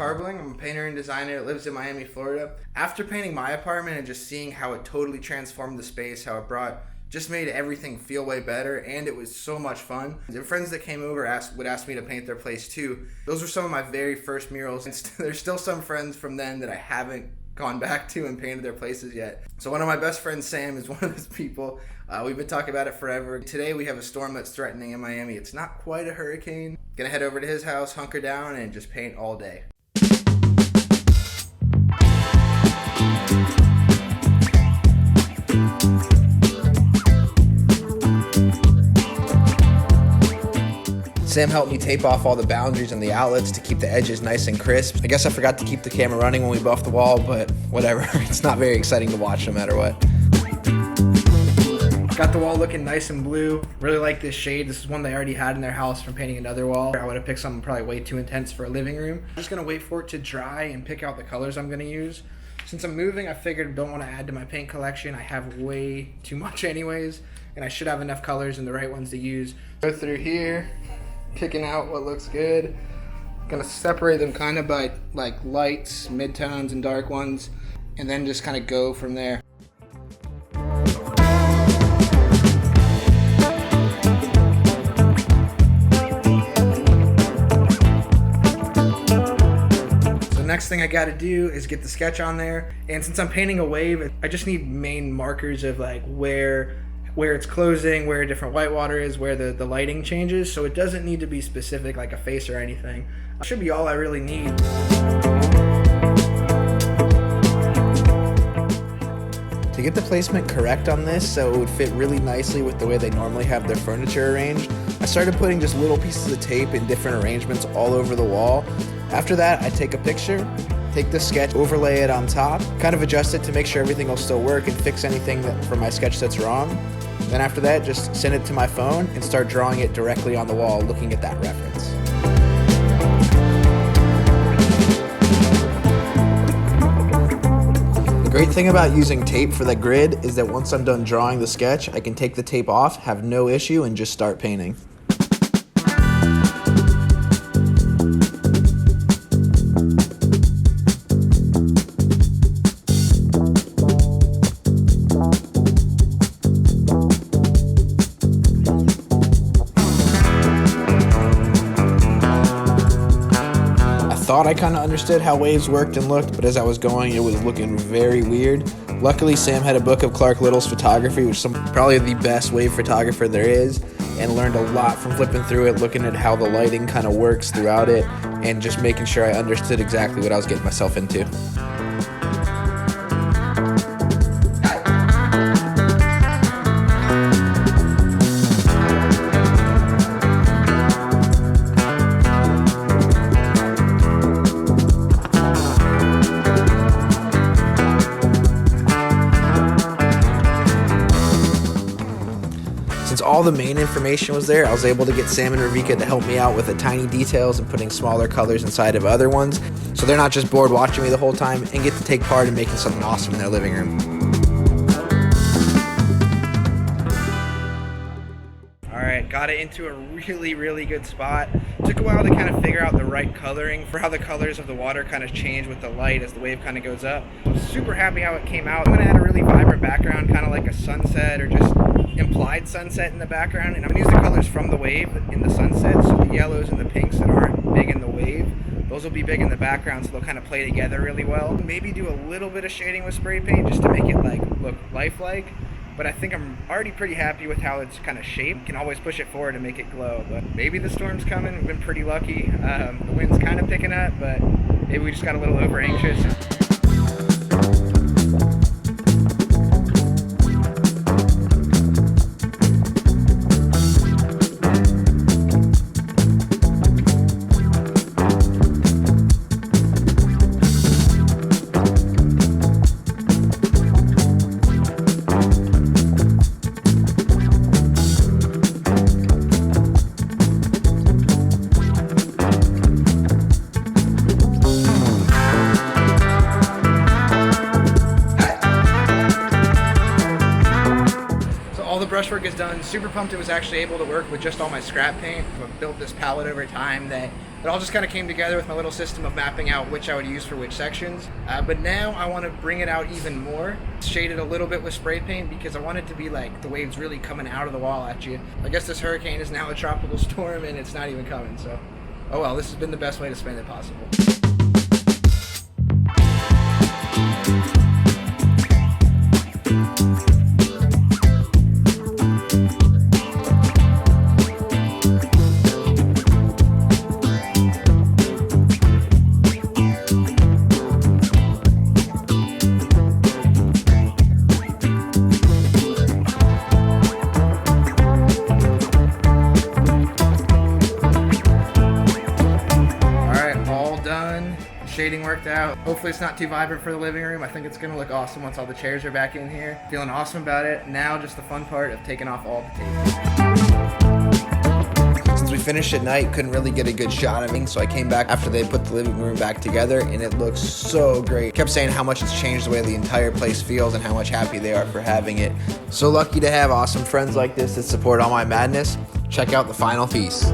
Harbling. I'm a painter and designer that lives in Miami, Florida. After painting my apartment and just seeing how it totally transformed the space, how it just made everything feel way better, and it was so much fun. The friends that came over would ask me to paint their place too. Those were some of my very first murals, and there's still some friends from then that I haven't gone back to and painted their places yet. So one of my best friends, Sam, is one of those people. We've been talking about it forever. Today we have a storm that's threatening in Miami. It's not quite a hurricane. Gonna head over to his house, hunker down, and just paint all day. Sam helped me tape off all the boundaries and the outlets to keep the edges nice and crisp. I guess I forgot to keep the camera running when we buffed the wall, but whatever. It's not very exciting to watch no matter what. Got the wall looking nice and blue. Really like this shade. This is one they already had in their house from painting another wall. I would have picked something probably way too intense for a living room. I'm just gonna wait for it to dry and pick out the colors I'm gonna use. Since I'm moving, I figured I don't want to add to my paint collection. I have way too much anyways, and I should have enough colors and the right ones to use. Go through here, picking out what looks good. Gonna separate them kind of by like lights, midtones, and dark ones, and then just kind of go from there. Next thing I got to do is get the sketch on there, and since I'm painting a wave, I just need main markers of like where it's closing, where different whitewater is, where the lighting changes, so it doesn't need to be specific like a face or anything. That should be all I really need. To get the placement correct on this so it would fit really nicely with the way they normally have their furniture arranged, I started putting just little pieces of tape in different arrangements all over the wall. After that, I take a picture, take the sketch, overlay it on top, kind of adjust it to make sure everything will still work and fix anything from my sketch that's wrong. Then after that, just send it to my phone and start drawing it directly on the wall, looking at that reference. The great thing about using tape for the grid is that once I'm done drawing the sketch, I can take the tape off, have no issue, and just start painting. Thought I kind of understood how waves worked and looked, but as I was going, it was looking very weird. Luckily, Sam had a book of Clark Little's photography, which is probably the best wave photographer there is, and learned a lot from flipping through it, looking at how the lighting kind of works throughout it, and just making sure I understood exactly what I was getting myself into. Since all the main information was there, I was able to get Sam and Ravika to help me out with the tiny details and putting smaller colors inside of other ones, so they're not just bored watching me the whole time and get to take part in making something awesome in their living room. Alright, got it into a really good spot. Took a while to kind of figure out the right coloring for how the colors of the water kind of change with the light as the wave kind of goes up. I'm super happy how it came out. I'm going to add a really vibrant background, kind of like a sunset or just implied sunset in the background, and I'm going to use the colors from the wave in the sunset, so the yellows and the pinks that aren't big in the wave, those will be big in the background, so they'll kind of play together really well. Maybe do a little bit of shading with spray paint just to make it like look lifelike, but I think I'm already pretty happy with how it's kind of shaped. Can always push it forward and make it glow, but maybe the storm's coming. We've been pretty lucky. The wind's kind of picking up, but maybe we just got a little over anxious. Brushwork is done. Super pumped it was actually able to work with just all my scrap paint. I've built this palette over time that It all just kind of came together with my little system of mapping out which I would use for which sections. But now I want to bring it out even more. Shade it a little bit with spray paint because I want it to be like the waves really coming out of the wall at you. I guess this hurricane is now a tropical storm and it's not even coming, so oh well, this has been the best way to spend it possible. Shading worked out. Hopefully it's not too vibrant for the living room. I think it's gonna look awesome once all the chairs are back in here. Feeling awesome about it. Now just the fun part of taking off all the tape. Since we finished at night, couldn't really get a good shot of me, so I came back after they put the living room back together and it looks so great. Kept saying how much it's changed the way the entire place feels and how much happy they are for having it. So lucky to have awesome friends like this that support all my madness. Check out the final piece.